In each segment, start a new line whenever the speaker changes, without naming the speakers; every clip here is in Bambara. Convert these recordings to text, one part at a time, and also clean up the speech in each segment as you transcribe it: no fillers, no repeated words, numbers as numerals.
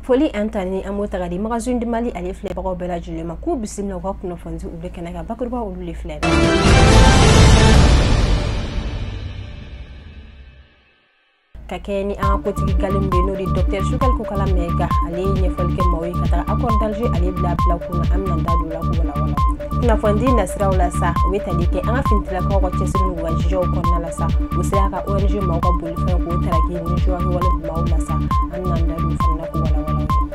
foli antani amota gadi magazine de Mali ali flé ba ko bela julema ko bisimla ko kuno fonzi ule kenaga bakurba ule flé kakeni an kotigi kalimbe no di docteur Sukal ko kala mega ali ne folke mawi kata accord d'Alger ali bla bla kuna amna ndadu la ko wala kuna fondi nasra wala sa wetali ke an fintila ko ko chesinu wa jijo ko na la sa usira ka ONG ma ko bul fa ko taraki ni jo wala ma wala sa amna ndadu fanna ko wala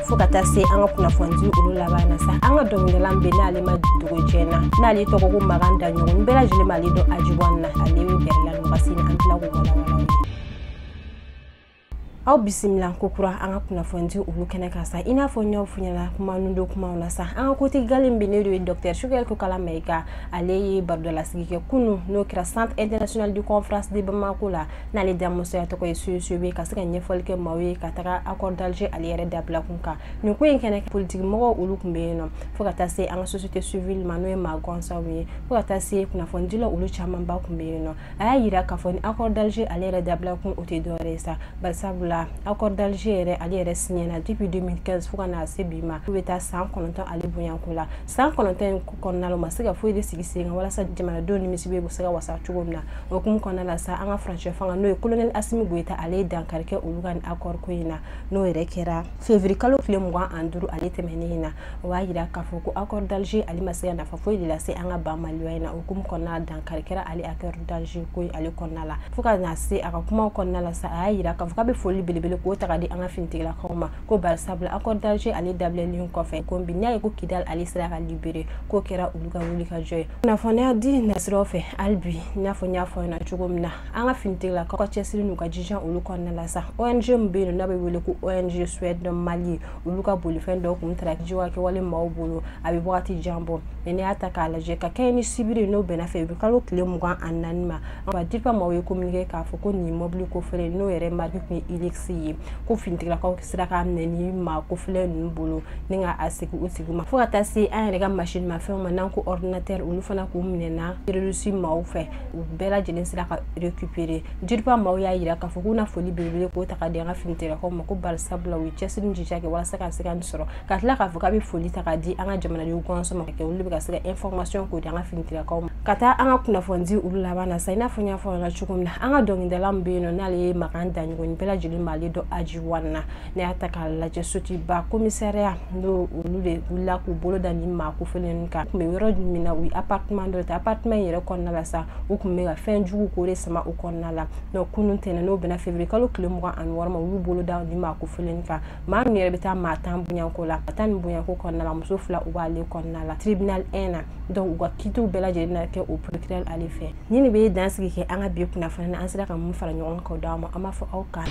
fokata se an kuna fondi ulu la bana sa an domine lambe na ali ma dugo jena na ali to ko maganda nyon bela jile mali do ajiwanna ali we berla no basina antla ko wala au bisimila kokura anga kuna fondi ulu kene kasa ina fonya funyala kuma nundo kuma ona sa anga koti galimbe ne do docteur Sukal ko kala mega ale bardola sigike kunu no kira centre international de conférence de Bamako la na le damoso ya to ko suebe kasika nyefolke mawe kataka accord d'Alger ali yere dabla kunka ni ko kene politique mo ulu kumbe no fokata se anga société civile manoe magonsa we fokata se kuna fondi lo ulu chama ba kumbe no ayira ka foni accord d'Alger ali yere dabla kun otedore sa balsabula accord d'Alger ali yere signé na depuis 2015 fokana sebima weta 190 ali bunyankula 190 konna lo masiga fo ile sigisenga wala sa jamana do ni misibe busaga wasa chugomna okum konna la sa anga franche fanga no colonel Assimi Goïta ali dankarke ulugan accord ko ina no rekera février kalo klem ngwa anduru ali temenina wa yira ka foko accord d'Alger ali masiga na fo ile la se anga ba malioina okum konna dankarkera ali accord d'Alger ko ali konna la foka na se aka kuma konna la sa ayira ka foka be foli belebele ko tagadi anga fintigla khoma ko balsable accord d'Alger ali dable lion ko fe ko binya ko kidal ali sera libéré ko kera uluga wulika joy na fona di nasrofe albi na fonya fona chugumna anga fintigla ko chesiri nuka jijan uluko na la sa ONG mbino na be wele ku ONG Suède Mali uluka boli fendo ko mtra jiwa ke wale mawbulu abi bwati jambo ene ataka la je ka kayni sibiri no bena fe bi kalo klem gwa ananma ba dirpa mawe communiquer ka foko ni mobile ko fere no ere marque ko ilexi ko fintigla ko sira ka neni ma ko fele nbulu ninga asiku usiguma fokata si an rega machine ma fe ma nan ko ordinateur ulu fana ko minena relusi maw fe bela jelen sira ka récupérer dirpa maw ya yira ka foko na foli bebele ko takade nga fintigla ko ma ko bal sabla wi chesin jija ke wala saka sika nsoro katla ka foka bi foli takadi anga jamana yu konso ma ke ulu ka sika information ko nga fintigla ko kata anga kuna fondi ulu la bana sa ina fonya fo na chukumna anga dongi lambe no nale makanda ngoni bela jelen mali do ajiwanna ne ataka la jesuti ba commissariat no ulude ulla ko bolo dani ma ko felen ka me wero mina wi appartement yere konna la sa o ko me ga fen jugu ko resama o konna la no kunun tena no bena février kalo klem mo an warma wu bolo dani ma ko felen ka ma ne beta ma tan bunyan ko la tan bunyan ko konna la muso fla o wale konna la tribunal 1 donc wa kitu bela je na ke au procureur ali fait ni ne be dansi ke anga bi kuna fana an sira kan mun fara nyon ko dama ama fo au kan